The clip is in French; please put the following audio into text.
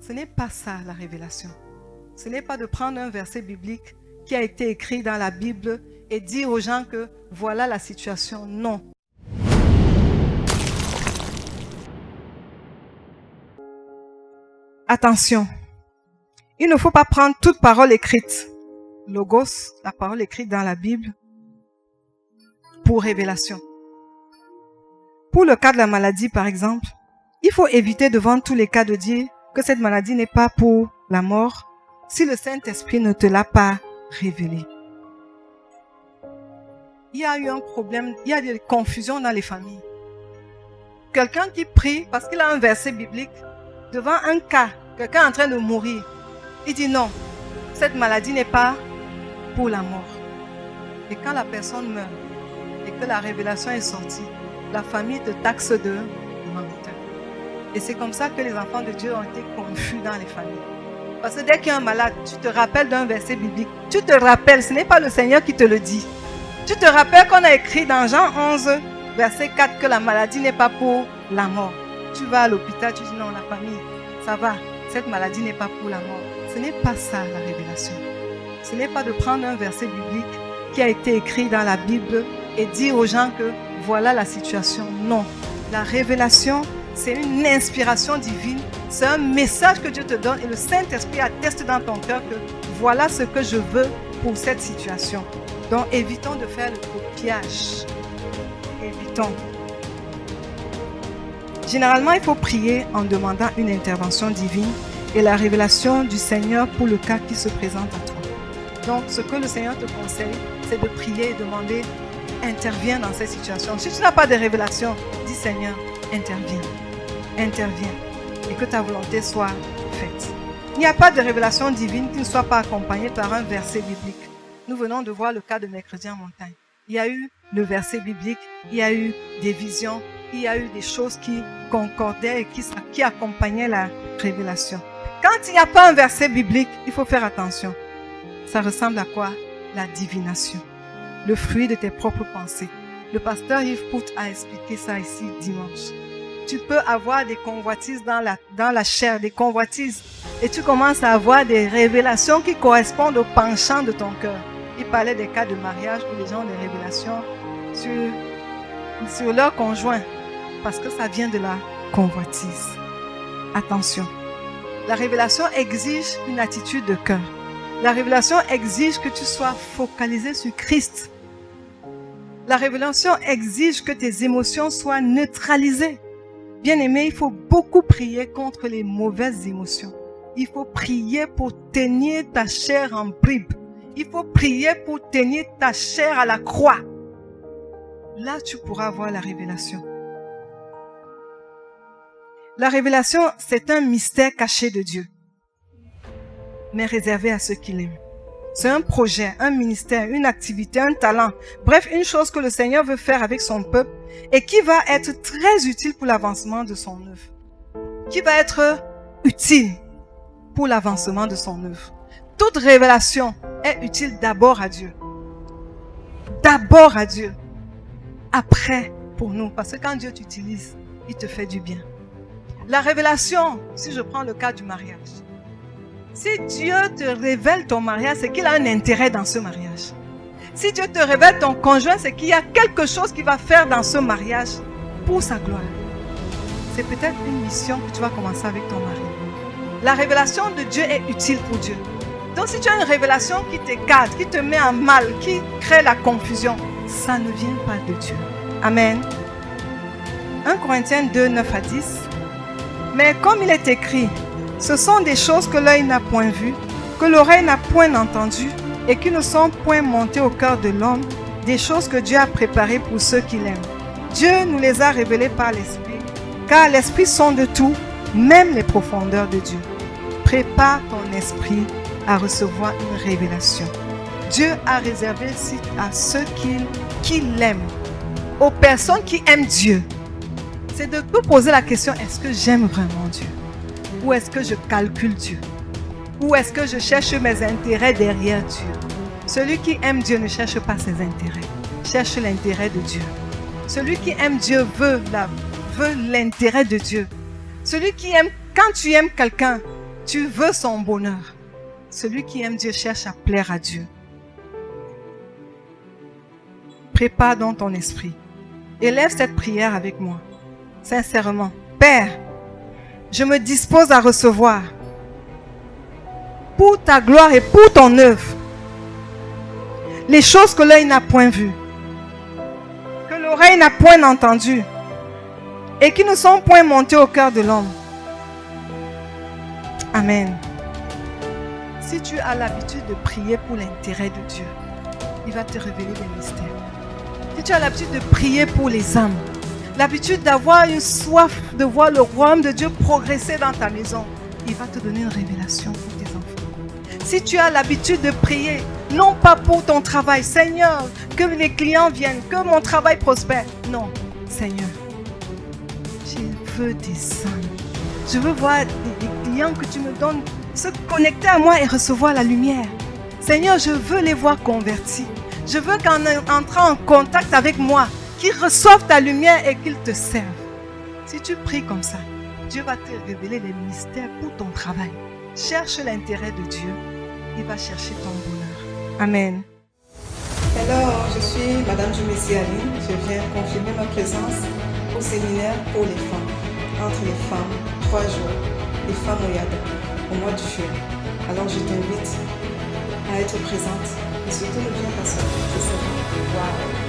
Ce n'est pas ça la révélation. Ce n'est pas de prendre un verset biblique qui a été écrit dans la Bible et dire aux gens que voilà la situation. Non. Attention, il ne faut pas prendre toute parole écrite, logos, la parole écrite dans la Bible, pour révélation. Pour le cas de la maladie, par exemple, il faut éviter devant tous les cas de dire que cette maladie n'est pas pour la mort si le Saint-Esprit ne te l'a pas révélé. Il y a eu un problème, il y a des confusions dans les familles. Quelqu'un qui prie parce qu'il a un verset biblique devant un cas, quelqu'un en train de mourir, il dit non, cette maladie n'est pas pour la mort. Et quand la personne meurt et que la révélation est sortie, la famille te taxe de menteur. Et c'est comme ça que les enfants de Dieu ont été confus dans les familles. Parce que dès qu'il y a un malade, tu te rappelles d'un verset biblique. Tu te rappelles, ce n'est pas le Seigneur qui te le dit. Tu te rappelles qu'on a écrit dans Jean 11, verset 4, que la maladie n'est pas pour la mort. Tu vas à l'hôpital, tu dis non, la famille, ça va, cette maladie n'est pas pour la mort. Ce n'est pas ça la révélation. Ce n'est pas de prendre un verset biblique qui a été écrit dans la Bible et dire aux gens que voilà la situation. Non. La révélation, c'est une inspiration divine. C'est un message que Dieu te donne et le Saint-Esprit atteste dans ton cœur que voilà ce que je veux pour cette situation. Donc évitons de faire le copiage. Évitons. Généralement, il faut prier en demandant une intervention divine et la révélation du Seigneur pour le cas qui se présente à toi. Donc, ce que le Seigneur te conseille, c'est de prier et demander, interviens dans cette situation. Si tu n'as pas de révélation, dis Seigneur, interviens, interviens et que ta volonté soit faite. Il n'y a pas de révélation divine qui ne soit pas accompagnée par un verset biblique. Nous venons de voir le cas de mercredi en montagne. Il y a eu le verset biblique, il y a eu des visions, il y a eu des choses qui concordaient et qui accompagnaient la révélation. Quand il n'y a pas un verset biblique, il faut faire attention. Ça ressemble à quoi? La divination. Le fruit de tes propres pensées. Le pasteur Yves Pout a expliqué ça ici dimanche. Tu peux avoir des convoitises dans la chair, des convoitises. Et tu commences à avoir des révélations qui correspondent au penchant de ton cœur. Il parlait des cas de mariage où les gens ont des révélations sur leur conjoint. Parce que ça vient de la convoitise. Attention. La révélation exige une attitude de cœur. La révélation exige que tu sois focalisé sur Christ. La révélation exige que tes émotions soient neutralisées. Bien-aimé, il faut beaucoup prier contre les mauvaises émotions. Il faut prier pour tenir ta chair en bribes. Il faut prier pour tenir ta chair à la croix. Là, tu pourras avoir la révélation. La révélation, c'est un mystère caché de Dieu, mais réservé à ceux qui l'aiment. C'est un projet, un ministère, une activité, un talent. Bref, une chose que le Seigneur veut faire avec son peuple et qui va être très utile pour l'avancement de son œuvre. Qui va être utile pour l'avancement de son œuvre. Toute révélation est utile d'abord à Dieu. D'abord à Dieu. Après, pour nous. Parce que quand Dieu t'utilise, il te fait du bien. La révélation, si je prends le cas du mariage. Si Dieu te révèle ton mariage, c'est qu'il a un intérêt dans ce mariage. Si Dieu te révèle ton conjoint, c'est qu'il y a quelque chose qu'il va faire dans ce mariage pour sa gloire. C'est peut-être une mission que tu vas commencer avec ton mari. La révélation de Dieu est utile pour Dieu. Donc si tu as une révélation qui t'écarte, qui te met en mal, qui crée la confusion, ça ne vient pas de Dieu. Amen. 1 Corinthiens 2, 9 à 10. Mais comme il est écrit, ce sont des choses que l'œil n'a point vues, que l'oreille n'a point entendues et qui ne sont point montées au cœur de l'homme, des choses que Dieu a préparées pour ceux qui l'aiment. Dieu nous les a révélées par l'Esprit, car l'Esprit sonde tout, même les profondeurs de Dieu. Prépare ton esprit à recevoir une révélation. Dieu a réservé à ceux qui l'aiment, aux personnes qui aiment Dieu. C'est de te poser la question, est-ce que j'aime vraiment Dieu? Ou est-ce que je calcule Dieu? Ou est-ce que je cherche mes intérêts derrière Dieu? Celui qui aime Dieu ne cherche pas ses intérêts, cherche l'intérêt de Dieu. Celui qui aime Dieu veut l'intérêt de Dieu. Celui qui aime, quand tu aimes quelqu'un, Tu veux son bonheur. Celui qui aime Dieu cherche à plaire à Dieu. Prépare dans ton esprit. Élève cette prière avec moi. Sincèrement. Père, je me dispose à recevoir pour ta gloire et pour ton œuvre les choses que l'œil n'a point vues, que l'oreille n'a point entendues et qui ne sont point montées au cœur de l'homme. Amen. Si tu as l'habitude de prier pour l'intérêt de Dieu, il va te révéler des mystères. Si tu as l'habitude de prier pour les âmes, l'habitude d'avoir une soif de voir le royaume de Dieu progresser dans ta maison, il va te donner une révélation pour tes enfants. Si tu as l'habitude de prier, non pas pour ton travail, Seigneur, que les clients viennent, que mon travail prospère. Non, Seigneur, je veux des âmes. Je veux voir des clients que tu me donnes, se connecter à moi et recevoir la lumière. Seigneur, je veux les voir convertis. Je veux qu'en entrant en contact avec moi, qu'ils reçoivent ta lumière et qu'ils te servent. Si tu pries comme ça, Dieu va te révéler les mystères pour ton travail. Cherche l'intérêt de Dieu. Il va chercher ton bonheur. Amen. Alors, je suis Madame Dumézy Aline. Je viens confirmer ma présence au séminaire pour les femmes. Entre les femmes, 3 jours. Les femmes au Yada, au mois de juillet. Alors, je t'invite à être présente. Et surtout, ne viens pas seul. Ce sera waouh.